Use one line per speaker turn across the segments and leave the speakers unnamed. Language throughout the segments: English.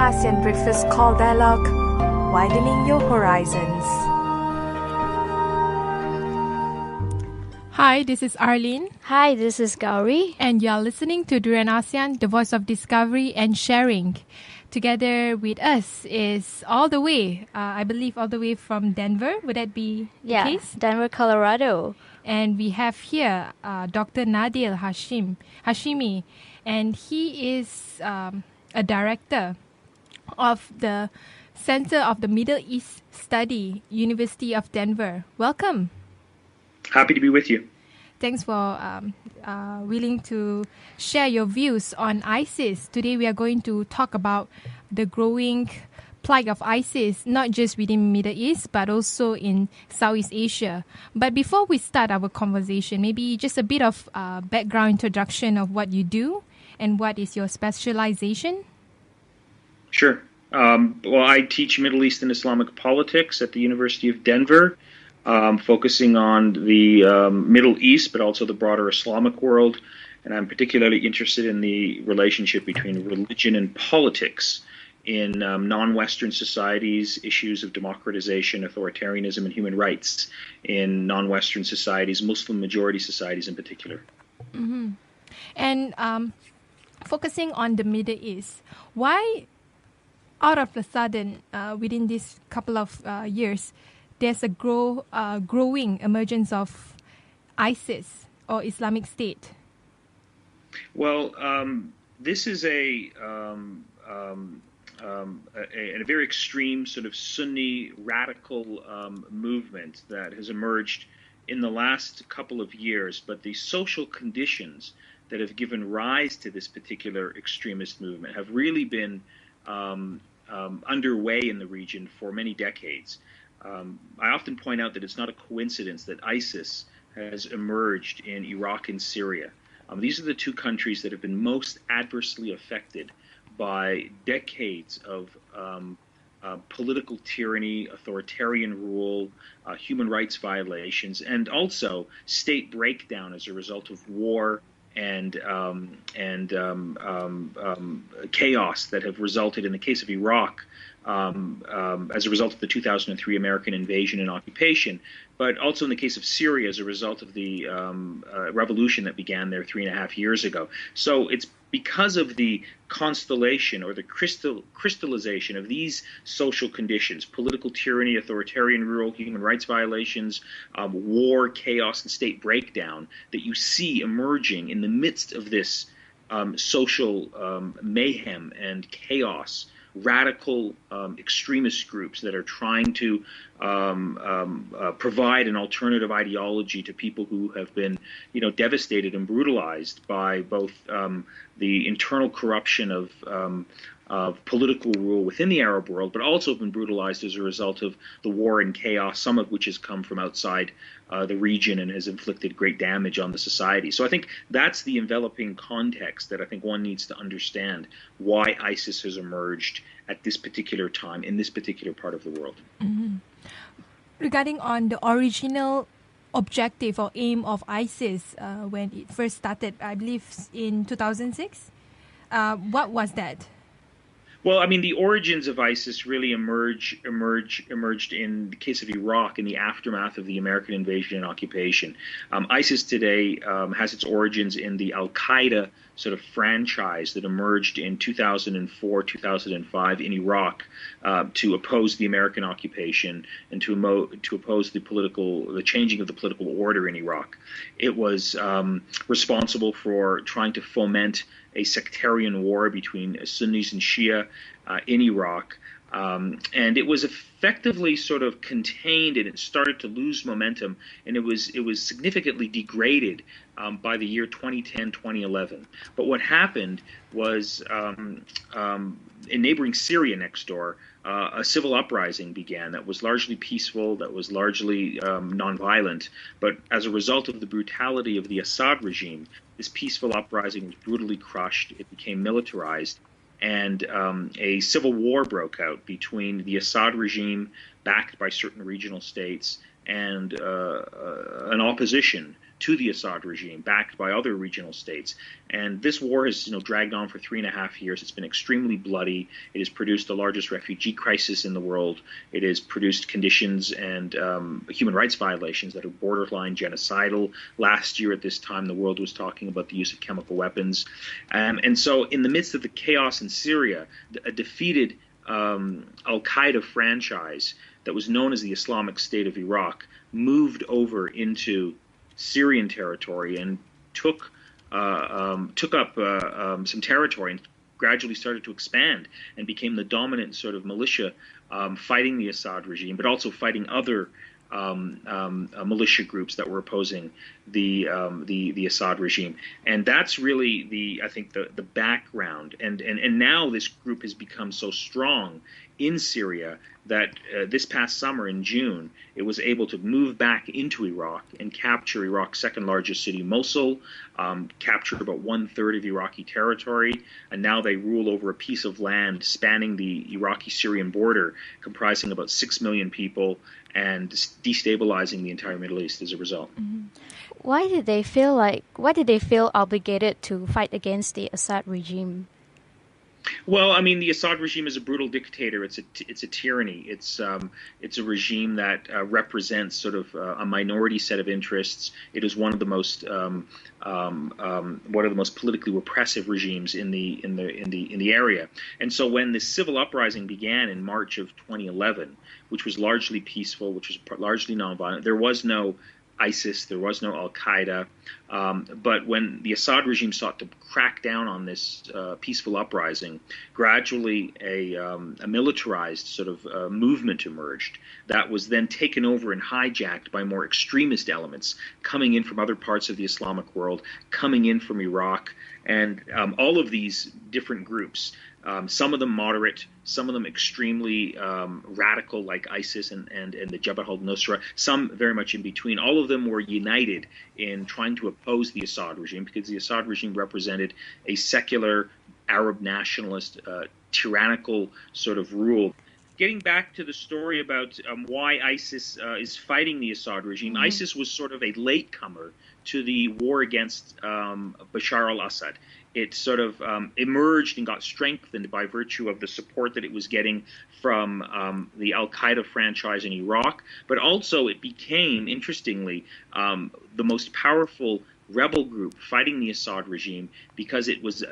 ASEAN Breakfast Call Dialogue, widening your horizons.
Hi, this is Arlene.
Hi, this is Gowri.
And you are listening to Durian ASEAN, the voice of discovery and sharing. Together with us is all the way, I believe all the way from Denver. Would that be the case?
Denver, Colorado.
And we have here Dr. Nader Hashemi. And he is a director of the Center of the Middle East Study, University of Denver. Welcome.
Happy to be with you.
Thanks for willing to share your views on ISIS. Today we are going to talk about the growing plague of ISIS, not just within the Middle East, but also in Southeast Asia. But before we start our conversation, maybe just a bit of background introduction of what you do and what is your specialization?
Sure. Well, I teach Middle East and Islamic politics at the University of Denver, focusing on the Middle East, but also the broader Islamic world. And I'm particularly interested in the relationship between religion and politics in non-Western societies, issues of democratization, authoritarianism, and human rights in non-Western societies, Muslim-majority societies in particular.
Mm-hmm. And focusing on the Middle East, why out of the sudden, within this couple of years, there's a growing emergence of ISIS or Islamic State?
Well, this is a very extreme sort of Sunni radical movement that has emerged in the last couple of years, but the social conditions that have given rise to this particular extremist movement have really been underway in the region for many decades. I often point out that it's not a coincidence that ISIS has emerged in Iraq and Syria. These are the two countries that have been most adversely affected by decades of political tyranny, authoritarian rule, human rights violations, and also state breakdown as a result of war and chaos that have resulted, in the case of Iraq, as a result of the 2003 American invasion and occupation, but also in the case of Syria as a result of the revolution that began there 3.5 years ago. So it's because of the constellation or the crystallization of these social conditions, political tyranny, authoritarian rule, human rights violations, war, chaos, and state breakdown, that you see emerging in the midst of this social mayhem and chaos, radical extremist groups that are trying to provide an alternative ideology to people who have been, devastated and brutalized by both the internal corruption of political rule within the Arab world, but also have been brutalized as a result of the war and chaos, some of which has come from outside the region and has inflicted great damage on the society. So I think that's the enveloping context that I think one needs to understand why ISIS has emerged at this particular time in this particular part of the world.
Mm-hmm. Regarding on the original objective or aim of ISIS when it first started, I believe in 2006, what was that?
Well, I mean, the origins of ISIS really emerged in the case of Iraq in the aftermath of the American invasion and occupation. ISIS today has its origins in the Al-Qaeda sort of franchise that emerged in 2004, 2005 in Iraq to oppose the American occupation and to oppose the changing of the political order in Iraq. It was responsible for trying to foment a sectarian war between Sunnis and Shia in Iraq. And it was effectively sort of contained, and it started to lose momentum, and it was significantly degraded by the year 2010, 2011. But what happened was in neighboring Syria next door, a civil uprising began that was largely peaceful, that was largely nonviolent. But as a result of the brutality of the Assad regime, this peaceful uprising was brutally crushed. It became militarized. And a civil war broke out between the Assad regime, backed by certain regional states, and an opposition to the Assad regime, backed by other regional states. And this war has dragged on for 3.5 years. It's been extremely bloody. It has produced the largest refugee crisis in the world. It has produced conditions and human rights violations that are borderline genocidal. Last year at this time, the world was talking about the use of chemical weapons. And so in the midst of the chaos in Syria, a defeated al-Qaeda franchise that was known as the Islamic State of Iraq moved over into Syrian territory and took up some territory and gradually started to expand and became the dominant sort of militia fighting the Assad regime, but also fighting other militia groups that were opposing the Assad regime. And that's really I think the background. And now this group has become so strong in Syria that this past summer in June, it was able to move back into Iraq and capture Iraq's second largest city, Mosul, capture about 1/3 of Iraqi territory, and now they rule over a piece of land spanning the Iraqi-Syrian border, comprising about 6 million people, and destabilizing the entire Middle East as a result.
Mm-hmm. Why did they feel obligated to fight against the Assad regime?
Well, I mean, the Assad regime is a brutal dictator. It's a tyranny. It's a regime that represents sort of a minority set of interests. It is one of the most politically repressive regimes in the area. And so when the civil uprising began in March of 2011, which was largely peaceful, which was largely nonviolent, there was no ISIS, there was no al-Qaeda, but when the Assad regime sought to crack down on this peaceful uprising, gradually a militarized sort of movement emerged that was then taken over and hijacked by more extremist elements coming in from other parts of the Islamic world, coming in from Iraq, and all of these different groups, some of them moderate, some of them extremely radical like ISIS and the Jabhat al-Nusra, some very much in between. All of them were united in trying to oppose the Assad regime because the Assad regime represented a secular Arab nationalist, tyrannical sort of rule. Getting back to the story about why ISIS is fighting the Assad regime, mm-hmm. ISIS was sort of a latecomer to the war against Bashar al-Assad. It sort of emerged and got strengthened by virtue of the support that it was getting from the al-Qaeda franchise in Iraq, but also it became, interestingly, the most powerful rebel group fighting the Assad regime because it was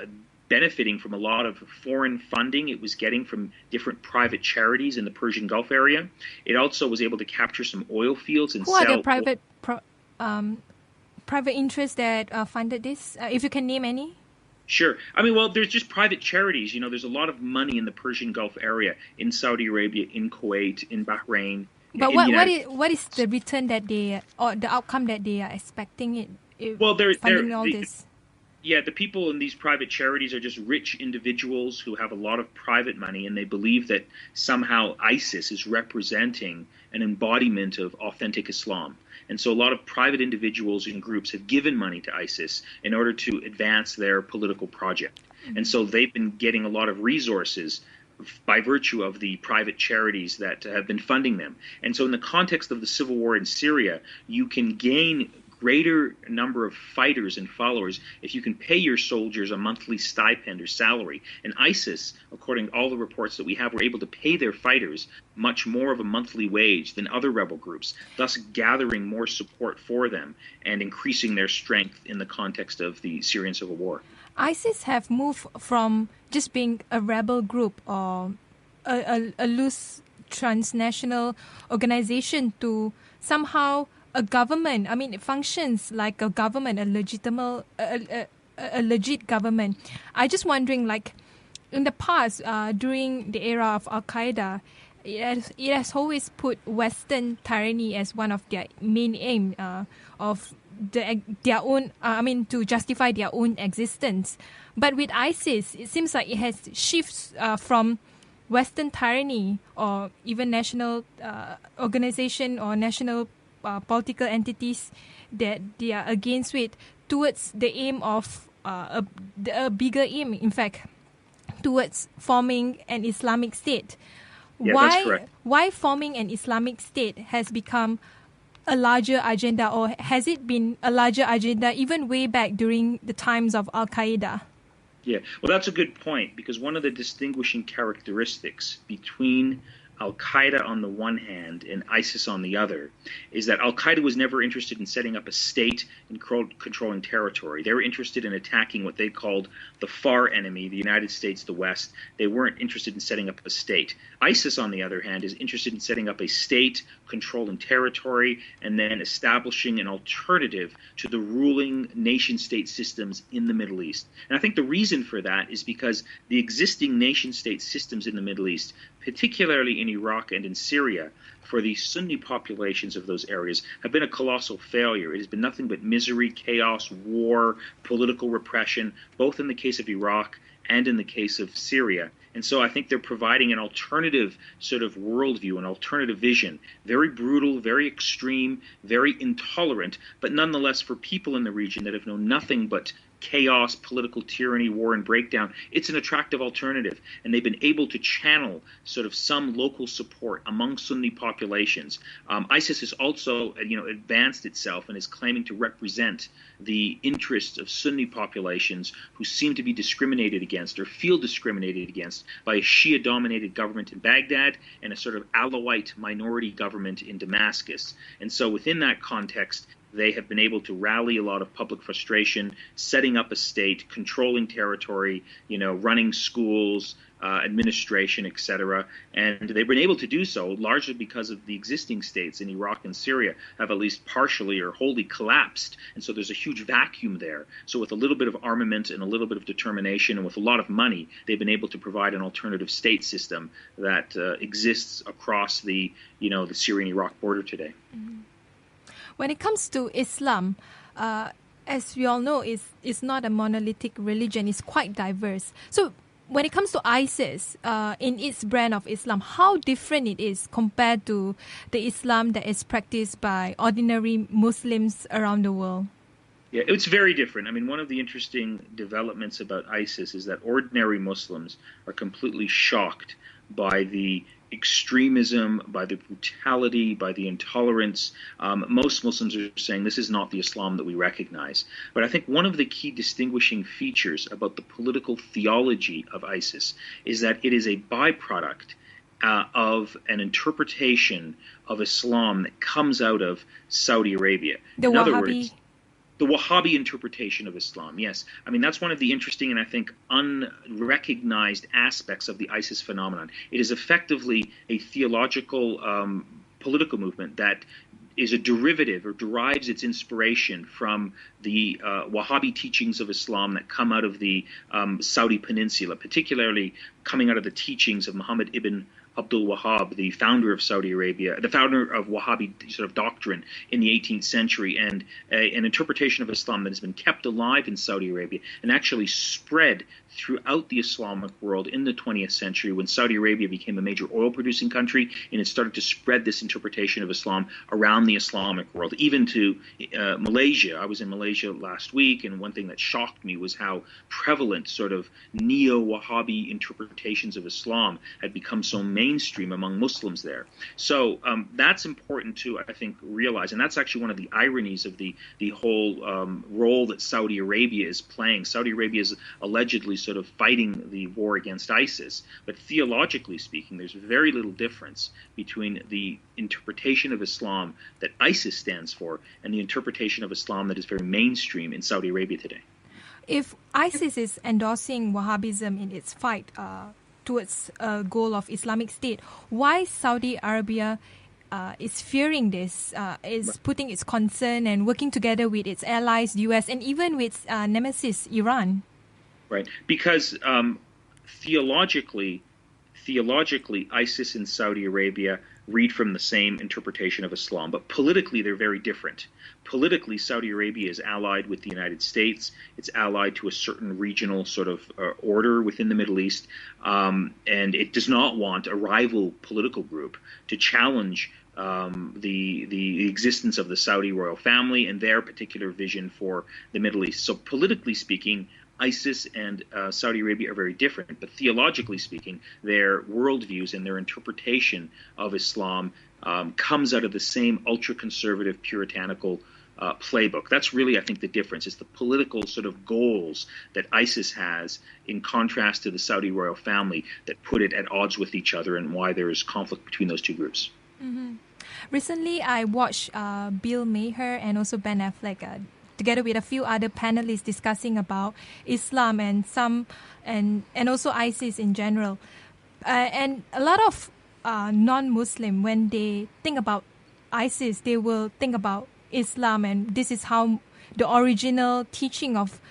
benefiting from a lot of foreign funding it was getting from different private charities in the Persian Gulf area. It also was able to capture some oil fields and
sell. Who are the private interests that funded this? If you can name any.
Sure. I mean, well, there's just private charities. There's a lot of money in the Persian Gulf area, in Saudi Arabia, in Kuwait, in Bahrain.
But what is the return that or the outcome that they are expecting funding all this?
Yeah, the people in these private charities are just rich individuals who have a lot of private money, and they believe that somehow ISIS is representing an embodiment of authentic Islam. And so a lot of private individuals and groups have given money to ISIS in order to advance their political project. Mm-hmm. And so they've been getting a lot of resources by virtue of the private charities that have been funding them. And so in the context of the civil war in Syria, you can gain greater number of fighters and followers if you can pay your soldiers a monthly stipend or salary. And ISIS, according to all the reports that we have, were able to pay their fighters much more of a monthly wage than other rebel groups, thus gathering more support for them and increasing their strength in the context of the Syrian civil war.
ISIS have moved from just being a rebel group or a loose transnational organization to somehow a government. I mean, it functions like a government, a legit government. I just wondering, like, in the past, during the era of Al-Qaeda, it has always put Western tyranny as one of their main aim of their own. To justify their own existence. But with ISIS, it seems like it has shifts from Western tyranny or even national organization or national political entities that they are against with towards the aim of a bigger aim, in fact, towards forming an Islamic state.
Yeah, that's correct.
Why forming an Islamic state has become a larger agenda, or has it been a larger agenda even way back during the times of Al-Qaeda?
Yeah, well, that's a good point, because one of the distinguishing characteristics between Al-Qaeda on the one hand and ISIS on the other is that Al-Qaeda was never interested in setting up a state and controlling territory. They were interested in attacking what they called the far enemy, the United States, the West. They weren't interested in setting up a state. ISIS, on the other hand, is interested in setting up a state, controlling territory, and then establishing an alternative to the ruling nation-state systems in the Middle East. And I think the reason for that is because the existing nation-state systems in the Middle East, particularly in Iraq and in Syria, for the Sunni populations of those areas, have been a colossal failure. It has been nothing but misery, chaos, war, political repression, both in the case of Iraq and in the case of Syria. And so I think they're providing an alternative sort of worldview, an alternative vision, very brutal, very extreme, very intolerant, but nonetheless for people in the region that have known nothing but chaos, political tyranny, war, and breakdown, it's an attractive alternative. And they've been able to channel sort of some local support among Sunni populations. ISIS has also, advanced itself and is claiming to represent the interests of Sunni populations who seem to be discriminated against or feel discriminated against by a Shia-dominated government in Baghdad and a sort of Alawite minority government in Damascus. And so within that context, they have been able to rally a lot of public frustration, setting up a state, controlling territory, running schools, administration, etc. And they've been able to do so largely because of the existing states in Iraq and Syria have at least partially or wholly collapsed. And so there's a huge vacuum there. So with a little bit of armament and a little bit of determination and with a lot of money, they've been able to provide an alternative state system that exists across the Syrian-Iraq border today.
Mm-hmm. When it comes to Islam, as we all know, it's not a monolithic religion. It's quite diverse. So when it comes to ISIS, in its brand of Islam, how different it is compared to the Islam that is practiced by ordinary Muslims around the world?
Yeah, it's very different. I mean, one of the interesting developments about ISIS is that ordinary Muslims are completely shocked by the extremism, by the brutality, by the intolerance. Most Muslims are saying this is not the Islam that we recognize. But I think one of the key distinguishing features about the political theology of ISIS is that it is a byproduct of an interpretation of Islam that comes out of Saudi Arabia.
In other words,
the Wahhabi interpretation of Islam, yes. I mean, that's one of the interesting and I think unrecognized aspects of the ISIS phenomenon. It is effectively a theological political movement that is a derivative or derives its inspiration from the Wahhabi teachings of Islam that come out of the Saudi Peninsula, particularly coming out of the teachings of Muhammad ibn Abdul Wahhab, the founder of Saudi Arabia, the founder of Wahhabi sort of doctrine in the 18th century, and an interpretation of Islam that has been kept alive in Saudi Arabia and actually spread throughout the Islamic world in the 20th century when Saudi Arabia became a major oil-producing country, and it started to spread this interpretation of Islam around the Islamic world, even to Malaysia. I was in Malaysia last week, and one thing that shocked me was how prevalent sort of neo-Wahhabi interpretations of Islam had become so mainstream among Muslims there. So that's important to, I think, realize, and that's actually one of the ironies of the whole role that Saudi Arabia is playing. Saudi Arabia is allegedly sort of fighting the war against ISIS, but theologically speaking, there's very little difference between the interpretation of Islam that ISIS stands for and the interpretation of Islam that is very mainstream in Saudi Arabia today.
If ISIS is endorsing Wahhabism in its fight towards a goal of Islamic State, why Saudi Arabia is fearing this, is putting its concern and working together with its allies, the US, and even with nemesis, Iran?
Right, because theologically, ISIS and Saudi Arabia read from the same interpretation of Islam, but politically they're very different. Politically, Saudi Arabia is allied with the United States. It's allied to a certain regional sort of order within the Middle East, and it does not want a rival political group to challenge the existence of the Saudi royal family and their particular vision for the Middle East. So politically speaking, ISIS and Saudi Arabia are very different, but theologically speaking, their worldviews and their interpretation of Islam comes out of the same ultra-conservative, puritanical playbook. That's really, I think, the difference. It's the political sort of goals that ISIS has in contrast to the Saudi royal family that put it at odds with each other, and why there is conflict between those two groups.
Mm-hmm. Recently, I watched Bill Maher and also Ben Affleck together with a few other panelists discussing about Islam and also ISIS in general. And a lot of non-Muslim, when they think about ISIS, they will think about Islam, and this is how the original teaching of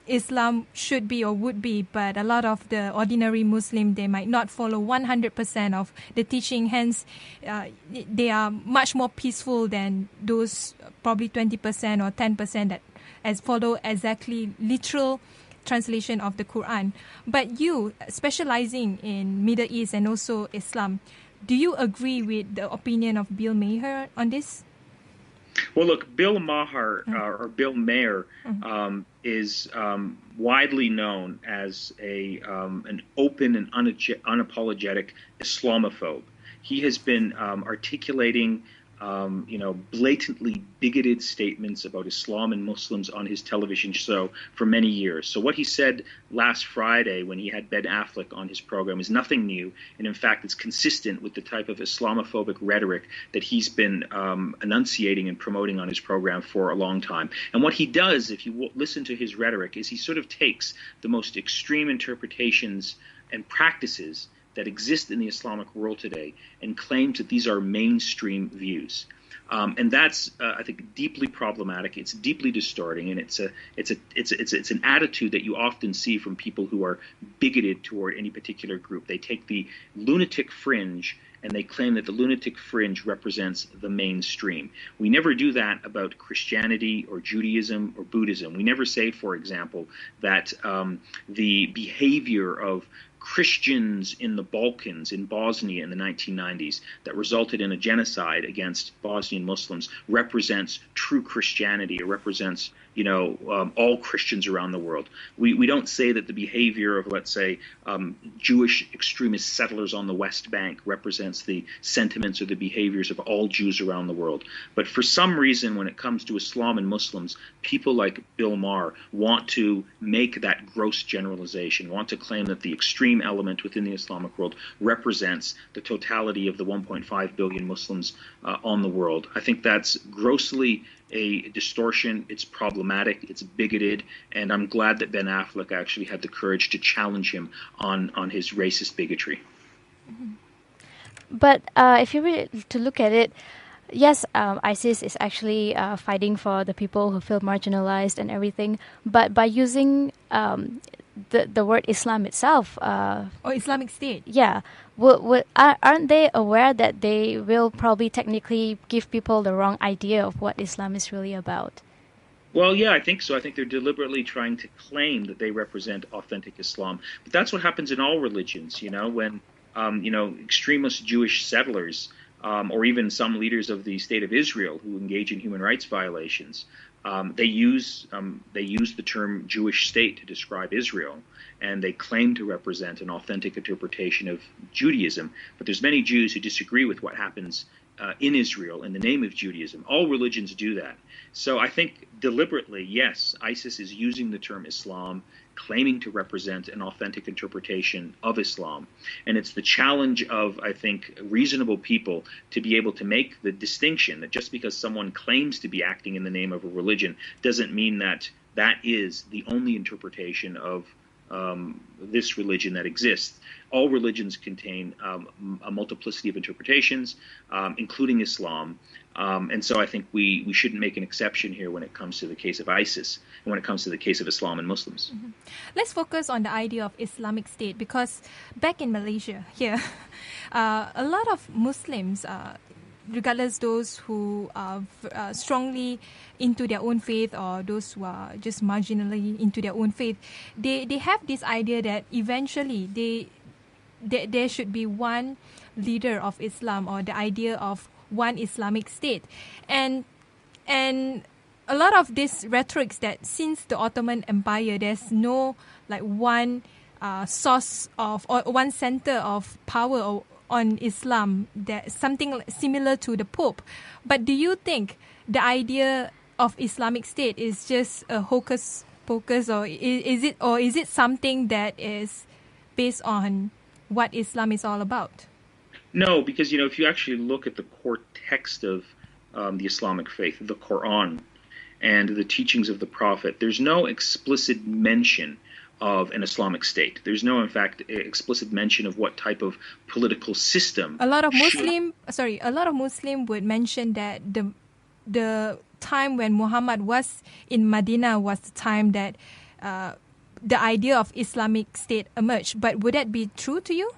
Islam should be or would be. But a lot of the ordinary Muslim, they might not follow 100% of the teaching. Hence, they are much more peaceful than those probably 20% or 10% that follow exactly literal translation of the Quran. But you, specializing in Middle East and also Islam, do you agree with the opinion of Bill Maher on this?
Well, look, Bill Maher or Bill Maher is widely known as an open and unapologetic Islamophobe. He has been articulating blatantly bigoted statements about Islam and Muslims on his television show for many years. So what he said last Friday when he had Ben Affleck on his program is nothing new, and in fact it's consistent with the type of Islamophobic rhetoric that he's been enunciating and promoting on his program for a long time. And what he does, if you listen to his rhetoric, is he sort of takes the most extreme interpretations and practices that exist in the Islamic world today and claims that these are mainstream views. And that's, I think, deeply problematic. It's deeply distorting, and it's an attitude that you often see from people who are bigoted toward any particular group. They take the lunatic fringe and they claim that the lunatic fringe represents the mainstream. We never do that about Christianity or Judaism or Buddhism. We never say, for example, that the behavior of Christians in the Balkans, in Bosnia in the 1990s, that resulted in a genocide against Bosnian Muslims represents true Christianity, or represents, all Christians around the world. We don't say that the behavior of, let's say, Jewish extremist settlers on the West Bank represents the sentiments or the behaviors of all Jews around the world. But for some reason, when it comes to Islam and Muslims, people like Bill Maher want to make that gross generalization, want to claim that the extreme element within the Islamic world represents the totality of the 1.5 billion Muslims on the world. I think that's grossly a distortion. It's problematic, it's bigoted, and I'm glad that Ben Affleck actually had the courage to challenge him on his racist bigotry.
Mm-hmm. But if you were to look at it, yes, ISIS is actually fighting for the people who feel marginalized and everything, but by using the word Islam itself,
or Islamic State,
yeah, aren't they aware that they will probably technically give people the wrong idea of what Islam is really about?
Well, yeah, I think so. I think they're deliberately trying to claim that they represent authentic Islam. But that's what happens in all religions, when extremist Jewish settlers, or even some leaders of the State of Israel who engage in human rights violations, they use the term Jewish state to describe Israel, and they claim to represent an authentic interpretation of Judaism. But there's many Jews who disagree with what happens in Israel in the name of Judaism. All religions do that. So I think deliberately, yes, ISIS is using the term Islam, claiming to represent an authentic interpretation of Islam. And it's the challenge of, I think, reasonable people to be able to make the distinction that just because someone claims to be acting in the name of a religion doesn't mean that that is the only interpretation of this religion that exists. All religions contain a multiplicity of interpretations, including Islam. And so I think we shouldn't make an exception here when it comes to the case of ISIS and when it comes to the case of Islam and Muslims.
Mm-hmm. Let's focus on the idea of Islamic State, because back in Malaysia here, a lot of Muslims, regardless those who are strongly into their own faith or those who are just marginally into their own faith, they have this idea that eventually there should be one leader of Islam, or the idea of one Islamic State. And a lot of this rhetorics that since the Ottoman Empire, there's no like one source of or one center of power on Islam, that something similar to the Pope. But do you think the idea of Islamic State is just a hocus pocus, or is it something that is based on what Islam is all about?
No, because if you actually look at the core text of the Islamic faith, the Quran, and the teachings of the Prophet, there's no explicit mention of an Islamic state. There's no, in fact, explicit mention of what type of political system.
A lot of Muslim would mention that the time when Muhammad was in Medina was the time that the idea of Islamic State emerged. But would that be true to you?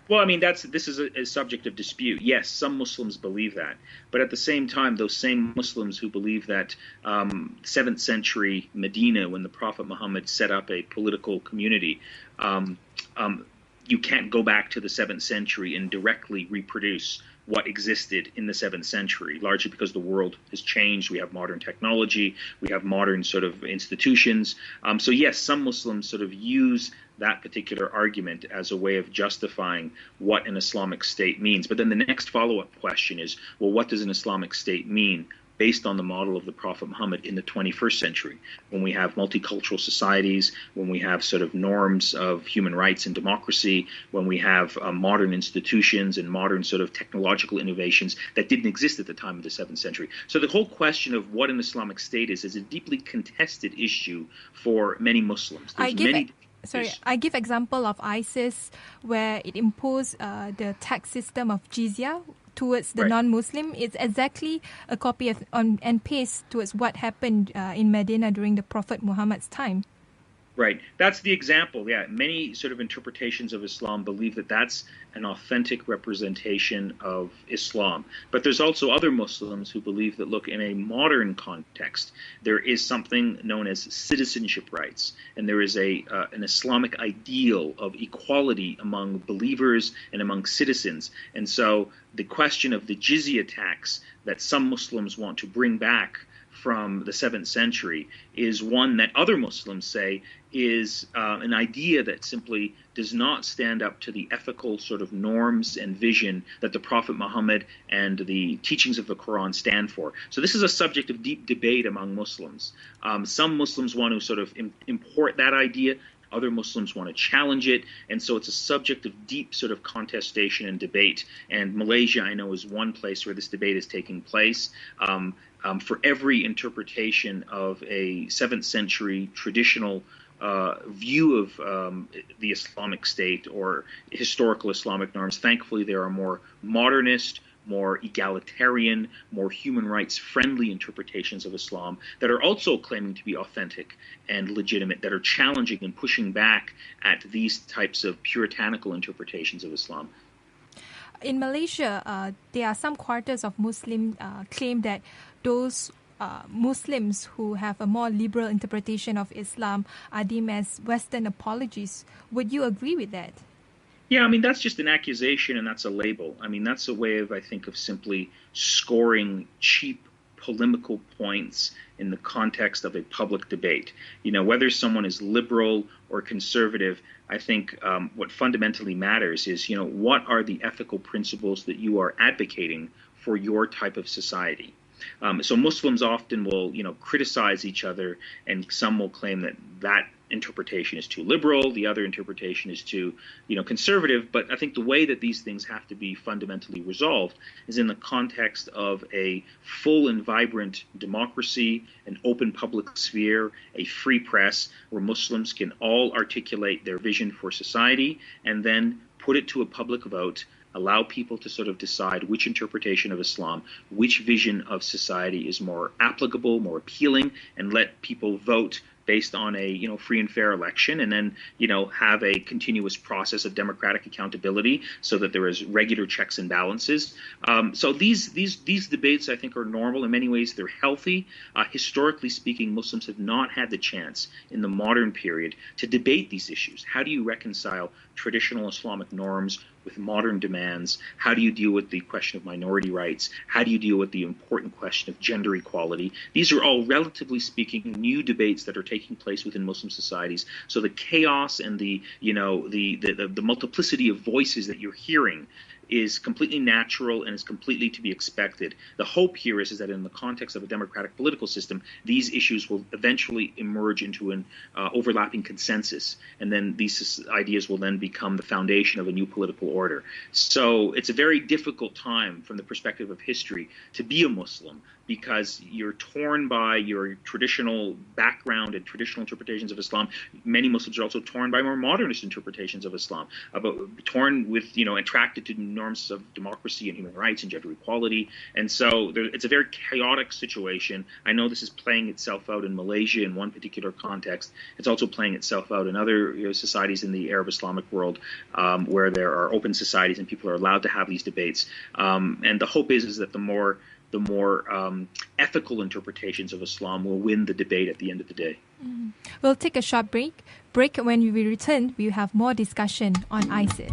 Well, I mean, this is a subject of dispute. Yes, some Muslims believe that. But at the same time, those same Muslims who believe that 7th century Medina, when the Prophet Muhammad set up a political community, you can't go back to the 7th century and directly reproduce what existed in the 7th century, largely because the world has changed. We have modern technology, we have modern sort of institutions. So yes, some Muslims sort of use that particular argument as a way of justifying what an Islamic state means. But then the next follow-up question is, well, what does an Islamic state mean based on the model of the Prophet Muhammad in the 21st century, when we have multicultural societies, when we have sort of norms of human rights and democracy, when we have modern institutions and modern sort of technological innovations that didn't exist at the time of the 7th century. So the whole question of what an Islamic state is a deeply contested issue for many Muslims. I
give example of ISIS, where it imposed the tax system of jizya towards the non-Muslim. It's exactly a copy of and paste towards what happened in Medina during the Prophet Muhammad's time.
Right. That's the example. Yeah. Many sort of interpretations of Islam believe that that's an authentic representation of Islam. But there's also other Muslims who believe that, look, in a modern context, there is something known as citizenship rights. And there is an Islamic ideal of equality among believers and among citizens. And so the question of the jizya tax that some Muslims want to bring back from the 7th century is one that other Muslims say is an idea that simply does not stand up to the ethical sort of norms and vision that the Prophet Muhammad and the teachings of the Quran stand for. So this is a subject of deep debate among Muslims. Some Muslims want to sort of import that idea. Other Muslims want to challenge it. And so it's a subject of deep sort of contestation and debate. And Malaysia, I know, is one place where this debate is taking place. For every interpretation of a 7th century traditional view of the Islamic State or historical Islamic norms, thankfully there are more modernist, more egalitarian, more human rights friendly interpretations of Islam that are also claiming to be authentic and legitimate, that are challenging and pushing back at these types of puritanical interpretations of Islam.
In Malaysia, there are some quarters of Muslim claim that those Muslims who have a more liberal interpretation of Islam are deemed as Western apologies. Would you agree with that?
Yeah, I mean, that's just an accusation and that's a label. I mean, that's a way of, I think, of simply scoring cheap polemical points in the context of a public debate. You know, whether someone is liberal or conservative, I think what fundamentally matters is, what are the ethical principles that you are advocating for your type of society? So Muslims often will, criticize each other, and some will claim that interpretation is too liberal, the other interpretation is too, conservative. But I think the way that these things have to be fundamentally resolved is in the context of a full and vibrant democracy, an open public sphere, a free press, where Muslims can all articulate their vision for society and then put it to a public vote, allow people to sort of decide which interpretation of Islam, which vision of society is more applicable, more appealing, and let people vote based on a free and fair election, and then have a continuous process of democratic accountability so that there is regular checks and balances. So these debates, I think, are normal. In many ways, they're healthy. Historically speaking, Muslims have not had the chance in the modern period to debate these issues. How do you reconcile traditional Islamic norms with modern demands? How do you deal with the question of minority rights? How do you deal with the important question of gender equality? These are all, relatively speaking, new debates that are taking place within Muslim societies. So the chaos and the multiplicity of voices that you're hearing is completely natural and is completely to be expected. The hope here is that in the context of a democratic political system, these issues will eventually emerge into an overlapping consensus, and then these ideas will then become the foundation of a new political order. So it's a very difficult time from the perspective of history to be a Muslim, because you're torn by your traditional background and traditional interpretations of Islam. Many Muslims are also torn by more modernist interpretations of Islam, torn with, attracted to norms of democracy and human rights and gender equality. And so it's a very chaotic situation. I know this is playing itself out in Malaysia in one particular context. It's also playing itself out in other societies in the Arab Islamic world, where there are open societies and people are allowed to have these debates. And the hope is that the more ethical interpretations of Islam will win the debate at the end of the day.
We'll take a short break. When we return, we'll have more discussion on ISIS.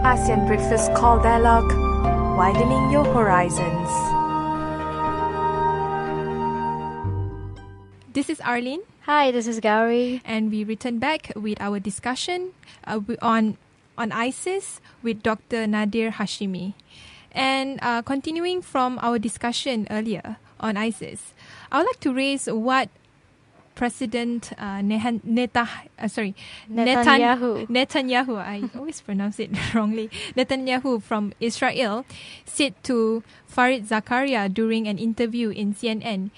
ASEAN Breakfast Call Dialogue, widening your horizons.
This is Arlene.
Hi, this is Gowri.
And we return back with our discussion on ISIS with Dr. Nader Hashemi. And continuing from our discussion earlier on ISIS, I would like to raise what President Netanyahu, I always pronounce it wrongly, Netanyahu from Israel, said to Farid Zakaria during an interview in CNN.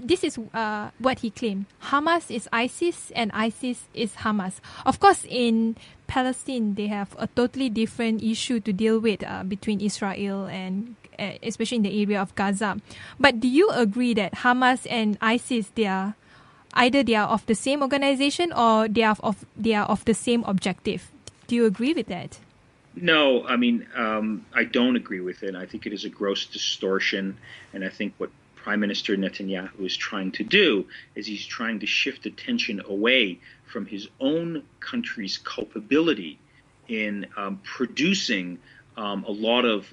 This is what he claimed: Hamas is ISIS and ISIS is Hamas. Of course, in Palestine, they have a totally different issue to deal with between Israel and especially in the area of Gaza. But do you agree that Hamas and ISIS, they are of the same organization or they are of the same objective? Do you agree with that?
No, I mean, I don't agree with it. I think it is a gross distortion, and I think what Prime Minister Netanyahu is trying to do is he's trying to shift attention away from his own country's culpability in producing a lot of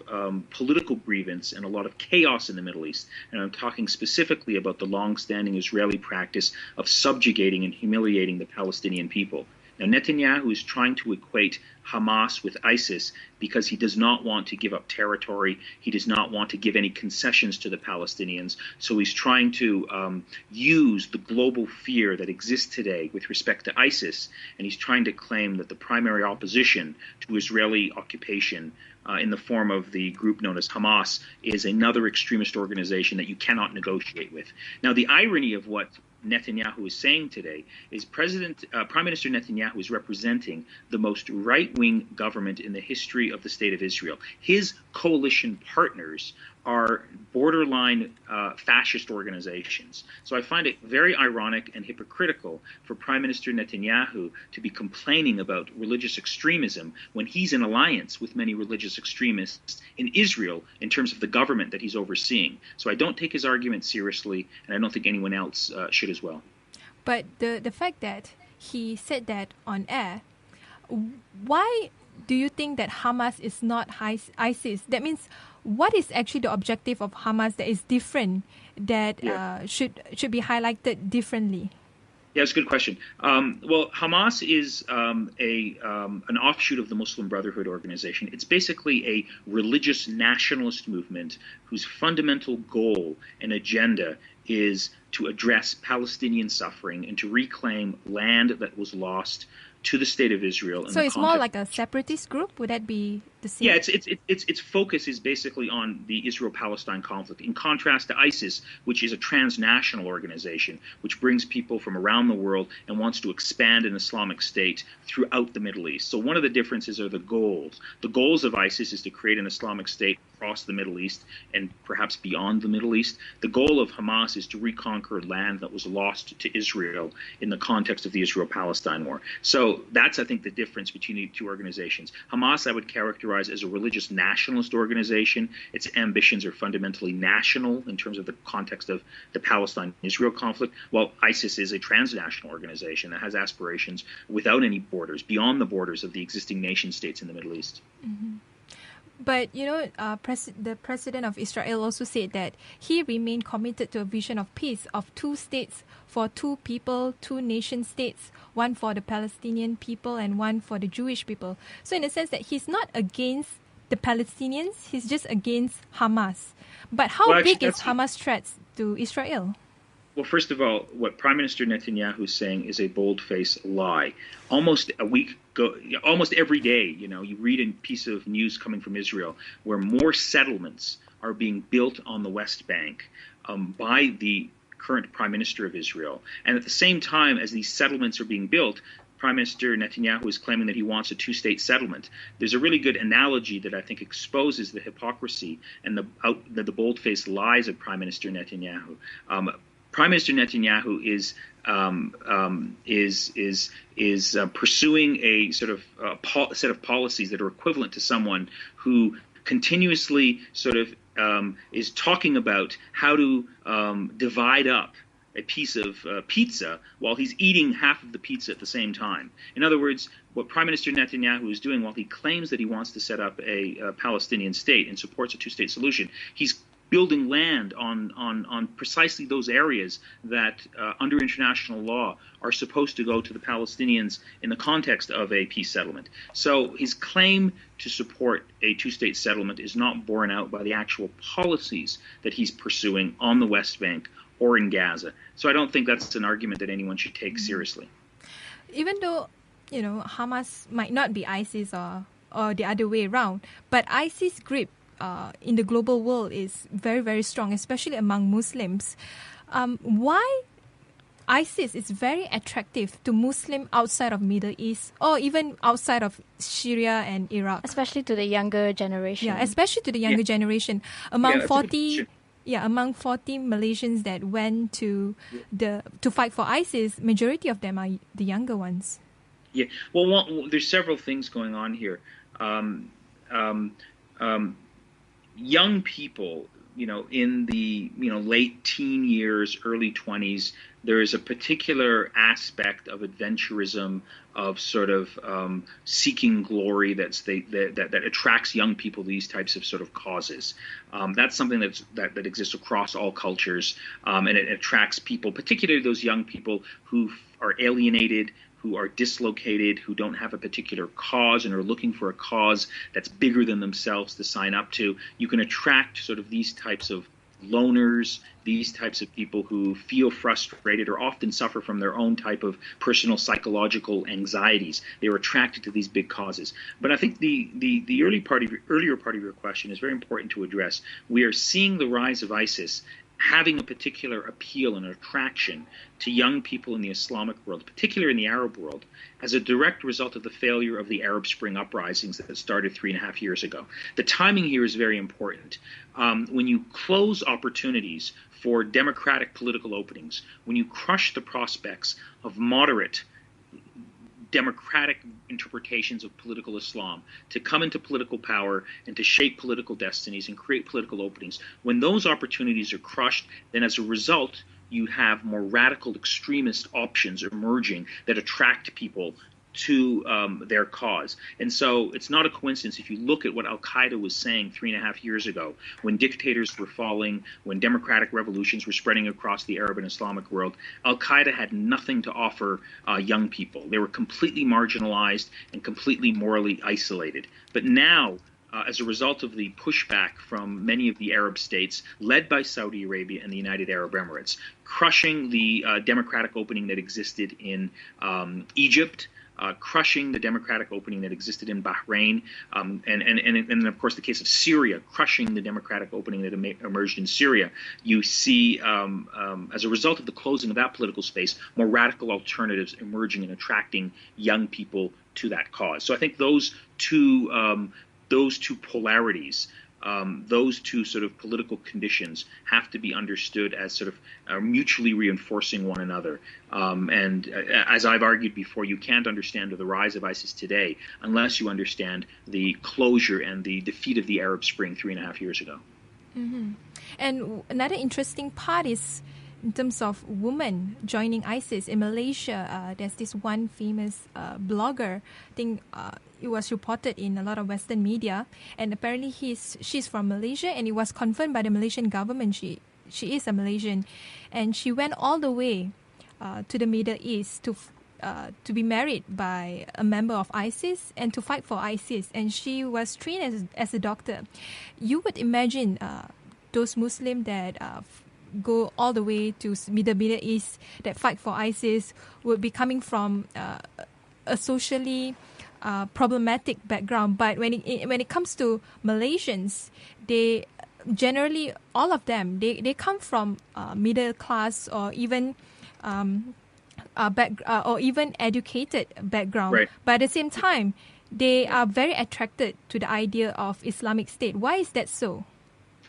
political grievance and a lot of chaos in the Middle East. And I'm talking specifically about the long-standing Israeli practice of subjugating and humiliating the Palestinian people. Now, Netanyahu is trying to equate Hamas with ISIS because he does not want to give up territory. He does not want to give any concessions to the Palestinians. So he's trying to use the global fear that exists today with respect to ISIS, and he's trying to claim that the primary opposition to Israeli occupation in the form of the group known as Hamas is another extremist organization that you cannot negotiate with. Now, the irony of what Netanyahu is saying today is Prime Minister Netanyahu is representing the most right-wing government in the history of the State of Israel. His coalition partners are borderline fascist organizations. So I find it very ironic and hypocritical for Prime Minister Netanyahu to be complaining about religious extremism when he's in alliance with many religious extremists in Israel in terms of the government that he's overseeing. So I don't take his argument seriously, and I don't think anyone else should as well.
But the fact that he said that on air, why do you think that Hamas is not ISIS? That means, what is actually the objective of Hamas that is different, that should be highlighted differently?
Yeah, it's a good question. Well, Hamas is an offshoot of the Muslim Brotherhood organization. It's basically a religious nationalist movement whose fundamental goal and agenda is to address Palestinian suffering and to reclaim land that was lost to the State of Israel.
So it's more like a separatist group? Would that be the same?
Yeah, its focus is basically on the Israel-Palestine conflict, in contrast to ISIS, which is a transnational organization, which brings people from around the world and wants to expand an Islamic state throughout the Middle East. So one of the differences are the goals. The goals of ISIS is to create an Islamic state across the Middle East and perhaps beyond the Middle East. The goal of Hamas Hamas is to reconquer land that was lost to Israel in the context of the Israel-Palestine war. So that's, I think, the difference between the two organizations. Hamas I would characterize as a religious nationalist organization. Its ambitions are fundamentally national in terms of the context of the Palestine-Israel conflict, while ISIS is a transnational organization that has aspirations without any borders, beyond the borders of the existing nation states in the Middle East.
Mm-hmm. But, the president of Israel also said that he remained committed to a vision of peace, of two states for two people, two nation states, one for the Palestinian people and one for the Jewish people. So in a sense that he's not against the Palestinians, he's just against Hamas. But how big is Hamas' threats to Israel?
Well, first of all, what Prime Minister Netanyahu is saying is a bold-faced lie. Almost every day, you read a piece of news coming from Israel where more settlements are being built on the West Bank by the current Prime Minister of Israel. And at the same time as these settlements are being built, Prime Minister Netanyahu is claiming that he wants a two-state settlement. There's a really good analogy that I think exposes the hypocrisy and the bold-faced lies of Prime Minister Netanyahu. Prime Minister Netanyahu is pursuing a sort of set of policies that are equivalent to someone who continuously sort of is talking about how to divide up a piece of pizza while he's eating half of the pizza at the same time. In other words, what Prime Minister Netanyahu is doing while he claims that he wants to set up a Palestinian state and supports a two-state solution, he's building land on precisely those areas that under international law are supposed to go to the Palestinians in the context of a peace settlement. So his claim to support a two-state settlement is not borne out by the actual policies that he's pursuing on the West Bank or in Gaza. So I don't think that's an argument that anyone should take seriously.
Even though, Hamas might not be ISIS or the other way around, but ISIS' grip in the global world is very, very strong, especially among Muslims. Why ISIS is very attractive to Muslim outside of Middle East or even outside of Syria and Iraq?
Especially to the younger generation.
Yeah, especially to the younger generation. Among 40 Malaysians that went to fight for ISIS, majority of them are the younger ones.
Yeah, well, there's several things going on here. Young people, in the late teen years, early 20s, there is a particular aspect of adventurism, of sort of seeking glory that attracts young people to these types of sort of causes. That's something that exists across all cultures, and it attracts people, particularly those young people who are alienated, who are dislocated, who don't have a particular cause and are looking for a cause that's bigger than themselves to sign up to. You can attract sort of these types of loners, these types of people who feel frustrated or often suffer from their own type of personal psychological anxieties. They're attracted to these big causes. But I think the earlier part of your question is very important to address. We are seeing the rise of ISIS having a particular appeal and attraction to young people in the Islamic world, particularly in the Arab world, as a direct result of the failure of the Arab Spring uprisings that started 3.5 years ago. The timing here is very important. When you close opportunities for democratic political openings, when you crush the prospects of moderate democratic interpretations of political Islam to come into political power and to shape political destinies and create political openings, when those opportunities are crushed, then as a result, you have more radical extremist options emerging that attract people to their cause. And so it's not a coincidence if you look at what al-Qaeda was saying 3.5 years ago, when dictators were falling, when democratic revolutions were spreading across the Arab and Islamic world. Al-Qaeda had nothing to offer young people. They were completely marginalized and completely morally isolated. But now, as a result of the pushback from many of the Arab states, led by Saudi Arabia and the United Arab Emirates, crushing the democratic opening that existed in Egypt, crushing the democratic opening that existed in Bahrain, and of course the case of Syria, crushing the democratic opening that emerged in Syria. You see, as a result of the closing of that political space, more radical alternatives emerging and attracting young people to that cause. So I think those two polarities those two sort of political conditions have to be understood as sort of mutually reinforcing one another. And as I've argued before, you can't understand the rise of ISIS today unless you understand the closure and the defeat of the Arab Spring 3.5 years ago.
Mm-hmm. And another interesting part is in terms of women joining ISIS in Malaysia. There's this one famous blogger. I think it was reported in a lot of Western media, and apparently she's from Malaysia, and it was confirmed by the Malaysian government. She is a Malaysian, and she went all the way to the Middle East to be married by a member of ISIS and to fight for ISIS. And she was trained as a doctor. You would imagine those Muslims that go all the way to the Middle East that fight for ISIS would be coming from a socially problematic background. But when it comes to Malaysians, they generally, all of them, they come from middle class or even or even educated background.
Right.
But at the same time, they are very attracted to the idea of Islamic State. Why is that so?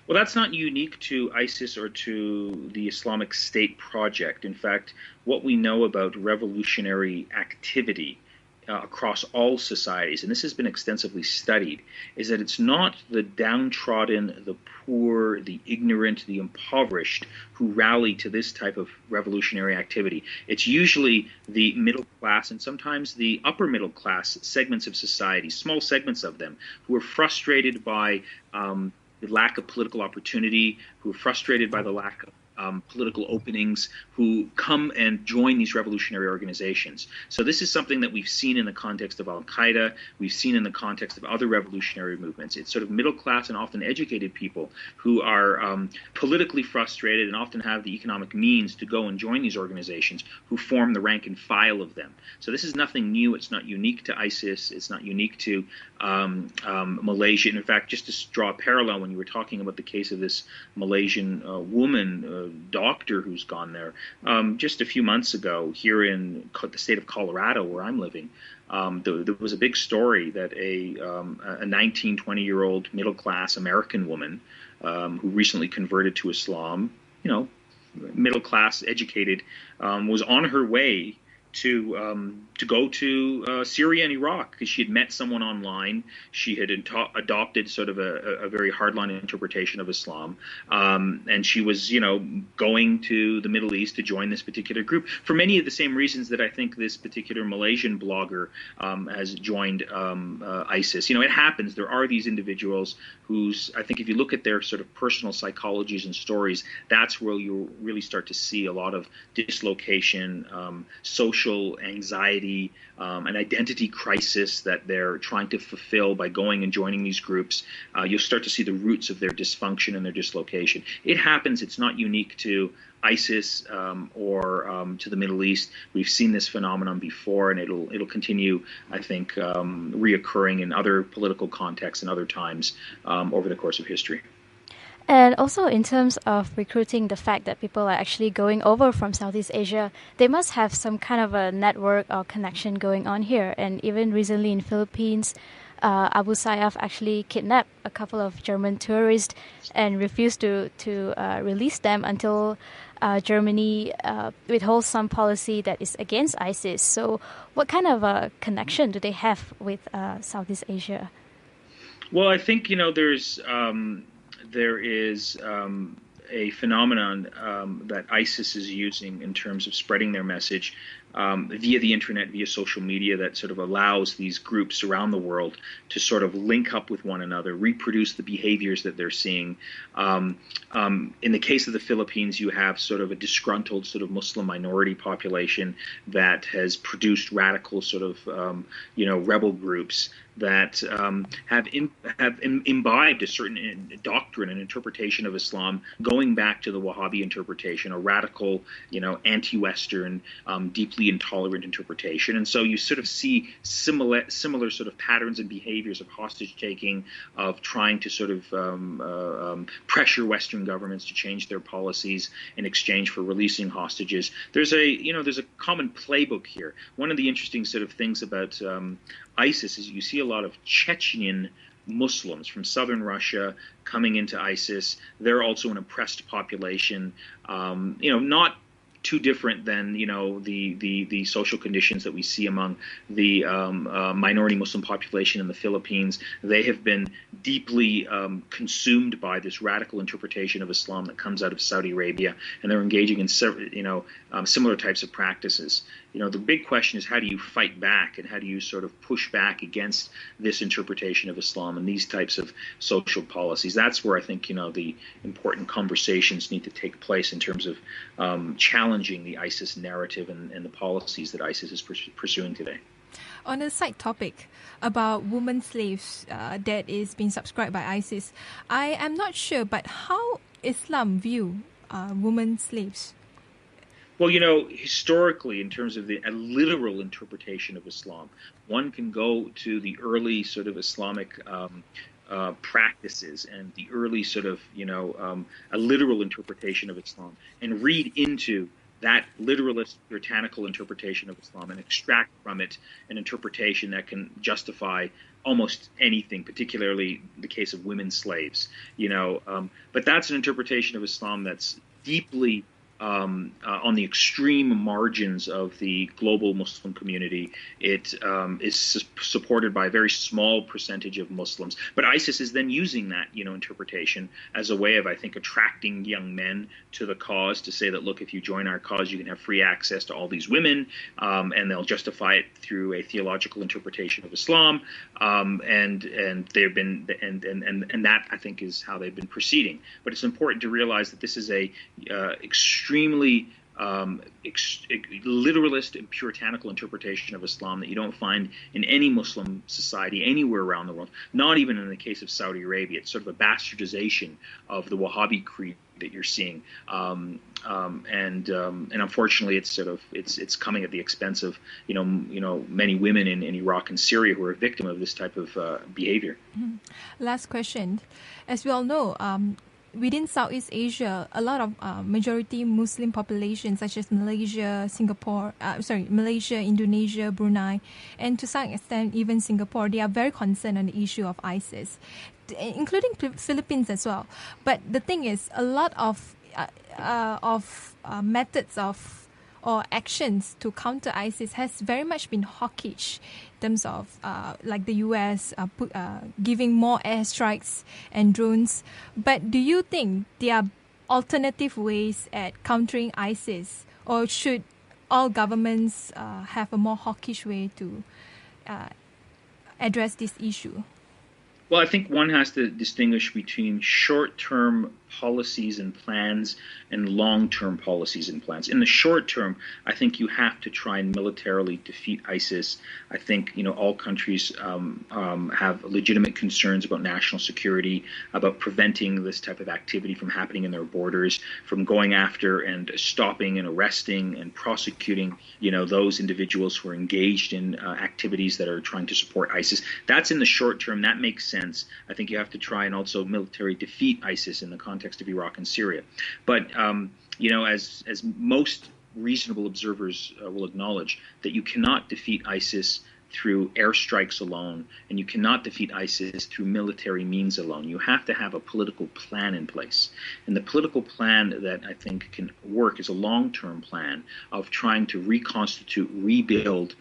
Well, that's not unique to ISIS or to the Islamic State project. In fact, what we know about revolutionary activity across all societies, and this has been extensively studied, is that it's not the downtrodden, the poor, the ignorant, the impoverished who rally to this type of revolutionary activity. It's usually the middle class and sometimes the upper middle class segments of society, small segments of them, who are frustrated by the lack of political opportunity, who are frustrated by the lack of political openings, who come and join these revolutionary organizations. So this is something that we've seen in the context of Al-Qaeda, we've seen in the context of other revolutionary movements. It's sort of middle class and often educated people who are politically frustrated and often have the economic means to go and join these organizations, who form the rank and file of them. So this is nothing new. It's not unique to ISIS. It's not unique to Malaysia. And in fact, just to draw a parallel, when you were talking about the case of this Malaysian woman, doctor who's gone there, just a few months ago here in the state of Colorado, where I'm living, there was a big story that a 19, 20-year-old middle-class American woman who recently converted to Islam, middle-class, educated, was on her way to go to Syria and Iraq because she had met someone online. She had adopted sort of a very hardline interpretation of Islam, and she was, going to the Middle East to join this particular group for many of the same reasons that I think this particular Malaysian blogger has joined ISIS. It happens. There are these individuals whose, I think, if you look at their sort of personal psychologies and stories, that's where you'll really start to see a lot of dislocation, social anxiety, an identity crisis that they're trying to fulfill by going and joining these groups. You'll start to see the roots of their dysfunction and their dislocation. It happens. It's not unique to ISIS or to the Middle East. We've seen this phenomenon before, and it'll continue, I think, reoccurring in other political contexts and other times over the course of history.
And also in terms of recruiting, the fact that people are actually going over from Southeast Asia, they must have some kind of a network or connection going on here. And even recently in Philippines, Abu Sayyaf actually kidnapped a couple of German tourists and refused to release them until Germany withholds some policy that is against ISIS. So what kind of a connection do they have with Southeast Asia?
Well, I think, there is a phenomenon that ISIS is using in terms of spreading their message via the internet, via social media, that sort of allows these groups around the world to sort of link up with one another, reproduce the behaviors that they're seeing. In the case of the Philippines, you have sort of a disgruntled sort of Muslim minority population that has produced radical sort of, rebel groups that have imbibed a certain doctrine and interpretation of Islam, going back to the Wahhabi interpretation, a radical, anti-Western, deeply intolerant interpretation. And so you sort of see similar sort of patterns and behaviors of hostage taking, of trying to sort of pressure Western governments to change their policies in exchange for releasing hostages. There's a common playbook here. One of the interesting sort of things about ISIS is you see a lot of Chechen Muslims from southern Russia coming into ISIS. They're also an oppressed population, not too different than the social conditions that we see among the minority Muslim population in the Philippines. They have been deeply consumed by this radical interpretation of Islam that comes out of Saudi Arabia, and they're engaging in similar types of practices. The big question is, how do you fight back, and how do you sort of push back against this interpretation of Islam and these types of social policies? That's where I think the important conversations need to take place in terms of challenging the ISIS narrative and the policies that ISIS is pursuing today.
On a side topic about women slaves that is being subscribed by ISIS, I am not sure, but how Islam view women slaves?
Well, historically, in terms of a literal interpretation of Islam, one can go to the early sort of Islamic practices and the early sort of, a literal interpretation of Islam and read into that literalist, puritanical interpretation of Islam and extract from it an interpretation that can justify almost anything, particularly the case of women slaves, But that's an interpretation of Islam that's deeply on the extreme margins of the global Muslim community. It is supported by a very small percentage of Muslims. But ISIS is then using that, interpretation as a way of, I think, attracting young men to the cause, to say that, look, if you join our cause, you can have free access to all these women, and they'll justify it through a theological interpretation of Islam. And they've been, and that, I think, is how they've been proceeding. But it's important to realize that this is a extremely literalist and puritanical interpretation of Islam that you don't find in any Muslim society anywhere around the world, not even in the case of Saudi Arabia. It's sort of a bastardization of the Wahhabi creed that you're seeing, and unfortunately, it's coming at the expense of many women in Iraq and Syria who are a victim of this type of behavior.
Mm-hmm. Last question, as we all know, within Southeast Asia, a lot of majority Muslim populations, such as Malaysia, Indonesia, Brunei, and to some extent even Singapore, they are very concerned on the issue of ISIS, including Philippines as well. But the thing is, a lot of methods or actions to counter ISIS has very much been hawkish in terms of like the US giving more airstrikes and drones. But do you think there are alternative ways at countering ISIS, or should all governments have a more hawkish way to address this issue?
Well, I think one has to distinguish between short-term policies and plans and long-term policies and plans. In the short term, I think you have to try and militarily defeat ISIS. I think all countries have legitimate concerns about national security, about preventing this type of activity from happening in their borders, from going after and stopping and arresting and prosecuting those individuals who are engaged in activities that are trying to support ISIS. That's in the short term. That makes sense. I think you have to try and also military defeat ISIS in the context of Iraq and Syria. But as most reasonable observers will acknowledge, that you cannot defeat ISIS through airstrikes alone, and you cannot defeat ISIS through military means alone. You have to have a political plan in place. And the political plan that I think can work is a long-term plan of trying to reconstitute, rebuild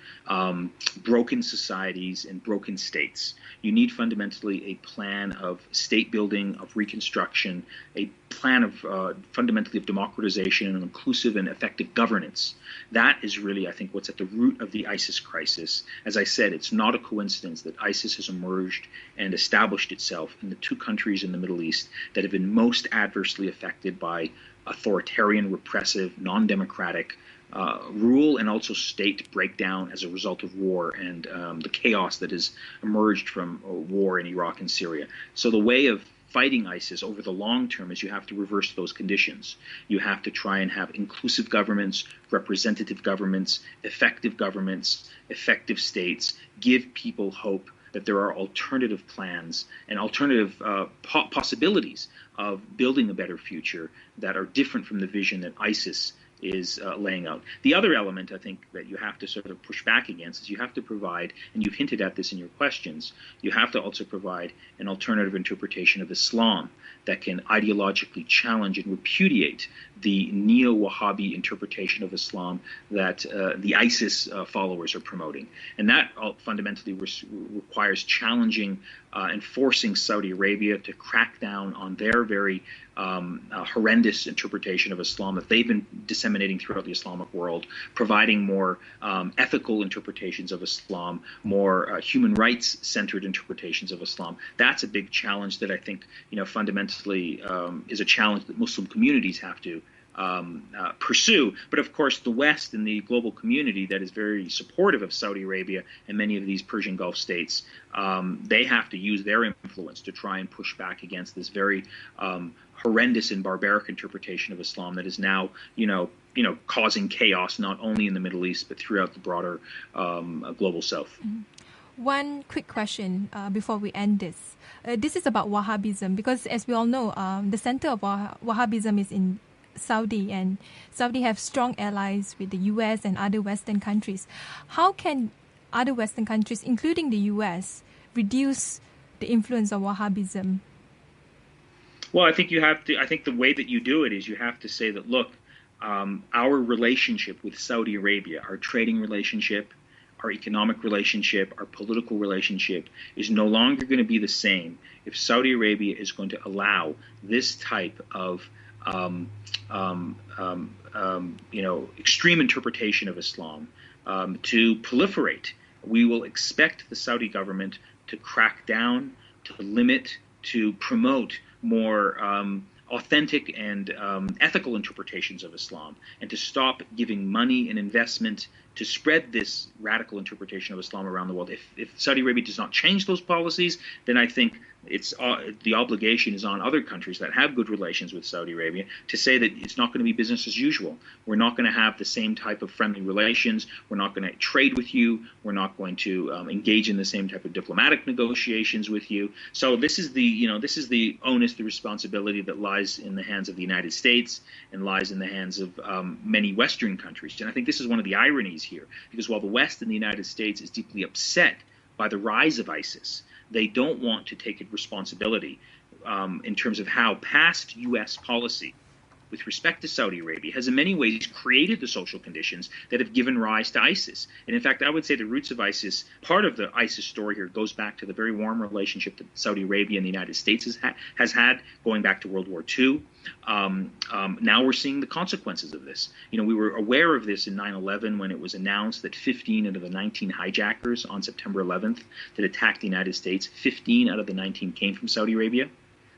broken societies and broken states. You need fundamentally a plan of state building, of reconstruction, a plan of fundamentally of democratization and inclusive and effective governance. That is really, I think, what's at the root of the ISIS crisis. As I said, it's not a coincidence that ISIS has emerged and established itself in the two countries in the Middle East that have been most adversely affected by authoritarian, repressive, non-democratic rule and also state breakdown as a result of war and the chaos that has emerged from war in Iraq and Syria. So the way of fighting ISIS over the long term is you have to reverse those conditions. You have to try and have inclusive governments, representative governments, effective states, give people hope that there are alternative plans and alternative possibilities of building a better future that are different from the vision that ISIS is laying out. The other element I think that you have to sort of push back against is you have to provide, and you've hinted at this in your questions, you have to also provide an alternative interpretation of Islam that can ideologically challenge and repudiate the neo-Wahhabi interpretation of Islam that the ISIS followers are promoting. And that fundamentally requires challenging and forcing Saudi Arabia to crack down on their very horrendous interpretation of Islam that they've been disseminating throughout the Islamic world, providing more ethical interpretations of Islam, more human rights-centered interpretations of Islam. That's a big challenge that I think, fundamentally is a challenge that Muslim communities have to pursue. But of course, the West and the global community that is very supportive of Saudi Arabia and many of these Persian Gulf states, they have to use their influence to try and push back against this very horrendous and barbaric interpretation of Islam that is now, causing chaos not only in the Middle East but throughout the broader global South.
Mm-hmm. One quick question before we end this. This is about Wahhabism, because as we all know, the center of Wahhabism is in Saudi, and Saudi have strong allies with the US and other Western countries. How can other Western countries, including the US, reduce the influence of Wahhabism?
Well, I think the way that you do it is you have to say that, look, our relationship with Saudi Arabia, our trading relationship, our economic relationship, our political relationship is no longer going to be the same if Saudi Arabia is going to allow this type of extreme interpretation of Islam to proliferate. We will expect the Saudi government to crack down, to limit, to promote more authentic and ethical interpretations of Islam, and to stop giving money and investment to spread this radical interpretation of Islam around the world. If Saudi Arabia does not change those policies, then I think it's the obligation is on other countries that have good relations with Saudi Arabia to say that it's not going to be business as usual. We're not going to have the same type of friendly relations. We're not going to trade with you. We're not going to engage in the same type of diplomatic negotiations with you. So this is the onus, the responsibility that lies in the hands of the United States and lies in the hands of many Western countries. And I think this is one of the ironies here, because while the West and the United States is deeply upset by the rise of ISIS, they don't want to take responsibility in terms of how past U.S. policy with respect to Saudi Arabia has in many ways created the social conditions that have given rise to ISIS. And in fact, I would say the roots of ISIS, part of the ISIS story here goes back to the very warm relationship that Saudi Arabia and the United States has had going back to World War II. Now we're seeing the consequences of this. We were aware of this in 9/11 when it was announced that 15 out of the 19 hijackers on September 11th that attacked the United States, 15 out of the 19 came from Saudi Arabia.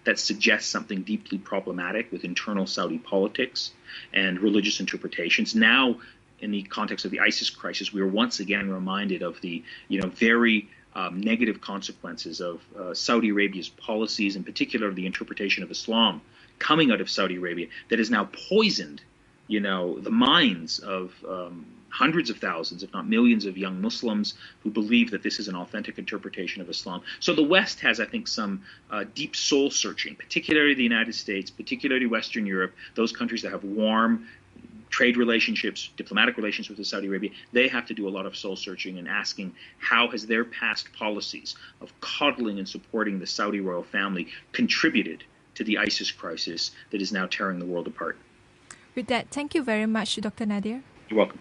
That suggests something deeply problematic with internal Saudi politics and religious interpretations. Now, in the context of the ISIS crisis, we are once again reminded of the very negative consequences of Saudi Arabia's policies, in particular the interpretation of Islam coming out of Saudi Arabia, that has now poisoned the minds of hundreds of thousands, if not millions, of young Muslims who believe that this is an authentic interpretation of Islam. So the West has, I think, some deep soul searching, particularly the United States, particularly Western Europe, those countries that have warm trade relationships, diplomatic relations with Saudi Arabia. They have to do a lot of soul searching and asking how has their past policies of coddling and supporting the Saudi royal family contributed to the ISIS crisis that is now tearing the world apart.
With that, thank you very much, Dr. Nader.
You're welcome.